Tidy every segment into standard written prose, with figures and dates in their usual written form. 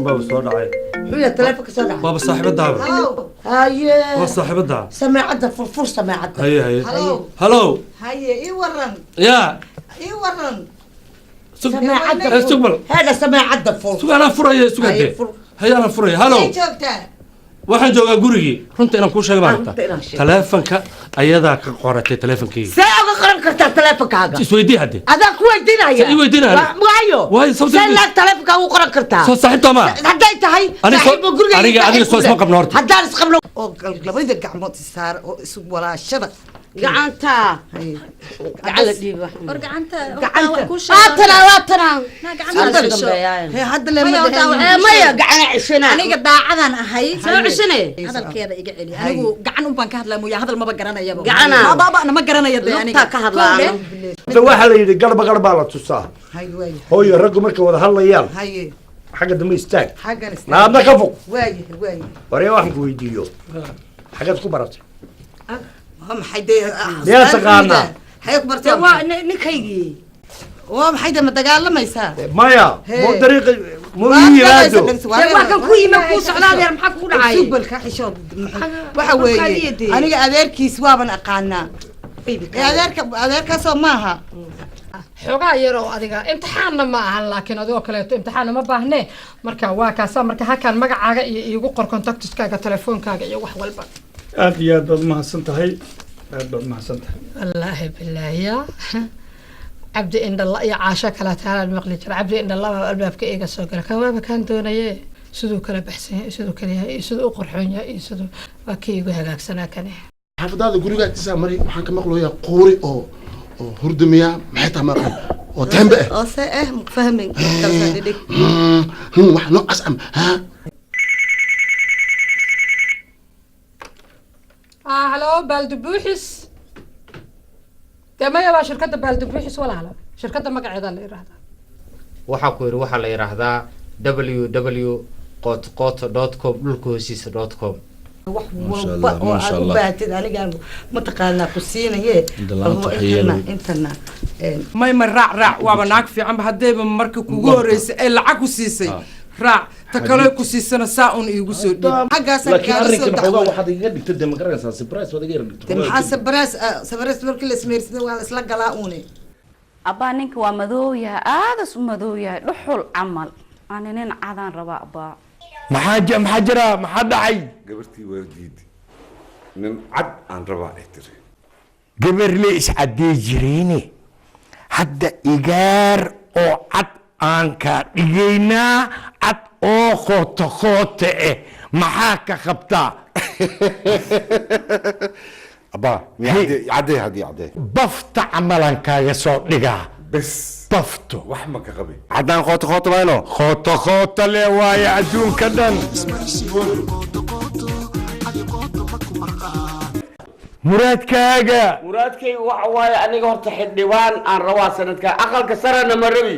بابا صار عاي حوية تلفك صدع بابا صاحب الدعوة هاي بابا صاحب الدعوة سماعة فرصة سماعة هي هلو هلو هيا ايه ورن يا ايه ورن سماعة سوق هذا سماعة فرصة سوق أنا فرية سوق هدي هي أنا فرية هلو ايه joogtaa waxaan joogaa gurigii runta inaan kuu sheego maanta taleefanka ayadaa ka qoratay taleefankayga see uga qoran kartaa taleefankaaga isweydii hadde adaan ku weydiinaya ii weydiinaya waayo see laag taleefankaaga u qoran kartaa soo saaxiibta ma hadday tahay saaxiibba guriga aniga soo isma qabno horta haddaan isqabno oo labada gacmood isaar oo isu walaashada gacanta gacanta dhiiba war gacanta hee hadda le maya gacana cishina aniga daacadan ahay soo cishine hadalkeeda iga celi anigu gacan un baan ka hadlaa mooyaa hadal maba garanayaba baaba ma garanaya de aniga ka hadlaa waxa la yidhi garba garbaa la tusaa haye waaye hooyo raggu markay wada hadlayaan haye xagga dambe istaag xaggan naadna ka fog waaye waaye waree waxaan ku weydiiyo xaggaad ku baratay maxay dee yaa taqaanaa xayay ku bartay waa ninkaygii waa maxay dee ma dagaalamaysaa maya mo dariiqi mo yiraado waa kan ku yimid ku socdaadeer maxaa kugu dhacay subalka xishood waxa weeye aniga adeerkiis waaban aqaanaa adeerkaasoo maaha xogaa yar oo adiga imtixaanna ma ahan laakiin adigoo kaleeto imtixaanna ma baahnee marka waa kaasaa marka halkaan magacaaga iyo iigu qor contactiskaaga telefoonkaaga iyo wax walba aad iyo aad baad mahadsan tahay aad baad mahadsan tahay wallaahi bilaahi ya cabdi indhalla iyo caasho kala taalaan maqli jira cabdi indhalla baa albaabka iiga soo gala kan waaba kaan doonaye siduu kala baxsan yahay siduu kala yahay iyo siduu u qurxoon yahay iyo siduu waa kii igu hagaagsanaa kane xaafadaada gurigaagtiisa mari waxaan ka maqlayaa quuri oo hurdamiya maxay tahay markan oo tembe oo se mafahmin wax noocaas am halo baaldubuuxis dee maya baa shirkadda baaldubuuxis walaala shirkadda magaceeda la yidhaahdaa waxaa ku yidhi waxaa la yidhaahdaa www qotqoto.com dhulka hoostiisa .com wax walba oo aad u baahatid anigaan mataqaanaa ku siinaye intana mayma raac waaba naag fiicanba haddayba marka kugu horreysay ay lacag ku siisay raac ta kale ku siisana saa un iigu soo dhiib laakiin arrinkan xoogaa waxaad igaga dhigto dee ma garanaysaa surprise waad iga yar dhigto maxaa sabres markii la ismeyrsada waa isla galaa une abbaa ninka waa madow yahay aadas u madow yahay dhuxul camal ani nin cadaan rabaa abbaa maxaa jira maxaa dhacay gabartii waardiidi nin cad aan rabaa ay tiri gabarle iscaddee jireene hadda igaar oo cad aan ka dhigaynaa cad oo qoota maxaa ka qabtaa abbaa caddee bafta camalan kaaga soo dhigaa bes bafto wax ma ka qabi haddaan qoota mayno qoota le waaye adduunka dhan muraadkayga waxa waaye aniga horta xildhibaan aan rabaa sanadka aqalka sarena ma rabi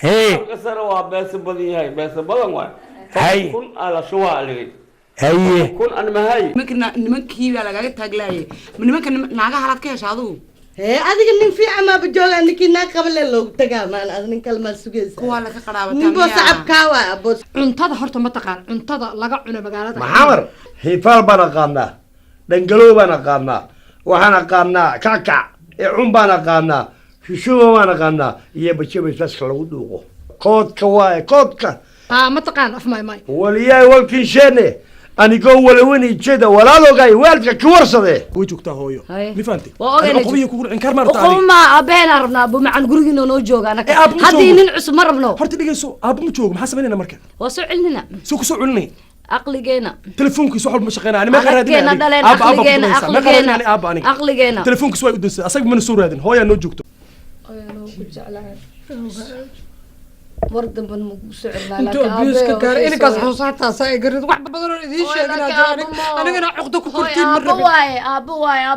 aqalka sare waa beesa badan yahay beesa badan waay kun ala shuwa aligay haye kun an mahay nimankii baa lagaga taaglaayay nimanka naaga halaad ka hesha adigu hee adiga nin fiican maaba joogaa ninkii naag qabale loogu tagaa maan ad nin kale maa sugaysa kuwaa laga qaraabata nin boo sacabkaa waa aboos cuntada horta ma taqaan cuntada laga cuno magaalada maxamar hiifaal baan aqaanaa dhangalow baan aqaanaa waxaan aqaanaa kackac cun baan aqaanaa shishuba baan aqaanaa iyo bajabay saska lagu dhuuqo koodka waaye koodka ma taqaan af may waliyaay walkinsheene anigoo walawani jeeda walaalogay waalka ki warsade way joogtaa hooyo mi fahanti qobiyo kugu inkar martaa qoma abeena rabnaa bu macan gurigiina noo jooga anaka hadii nin cusub ma rabno horta dhigayso aab ma joogo maxaa sameynayna marka waa soo celinina soo ku soo celinay aqligeena telefoonkiisa wax walba ma shaqeynaa anima qaraadina aqligeena telefoonkiisa way u dansa asaga mana soo raadin hooyaa noo joogto ورد من مسعر انتو بيسك كار إنك أصحصحتها سايقرد واحد بدرون إذا شيء أنا أنا عقدة كورتين مرة أبواي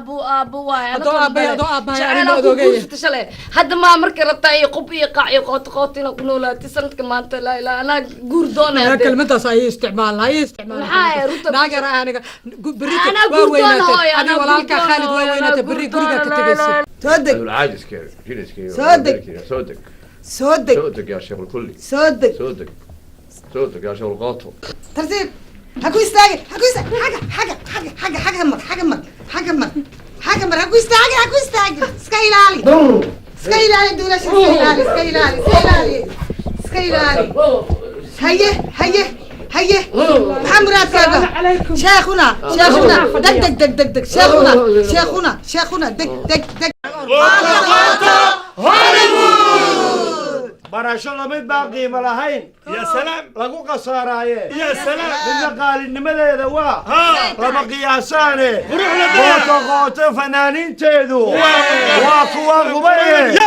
أنا كورت تشلي هذا ما مركز رتاي قبي قاعي قوتنا كنولا تسنت كمان لا أنا جوردون هذا كلمتها ساي استعمال هاي استعمال هاي ناقر أنا بريت وينات أنا ولا خالد وينات بري بريك كتبس صدق العاجز كذا صدق صدق صدق صدق يا شيخ الكلي صدق صوتك يا شغل قاطو ترتيب هكو يستاجي هكو يستاجي حاجة مر هكو يستاجي سكايلالي دولا سكايلالي هيا محمد راسك شيخنا دق شيخنا دق barasho lamid baa qiimo lahayn ya salaam lagu qasaaraaye ya salaam midna qaalinimadeeda waa lama qiyaasaane qoto fanaaniinteedu waa kuwa qubaye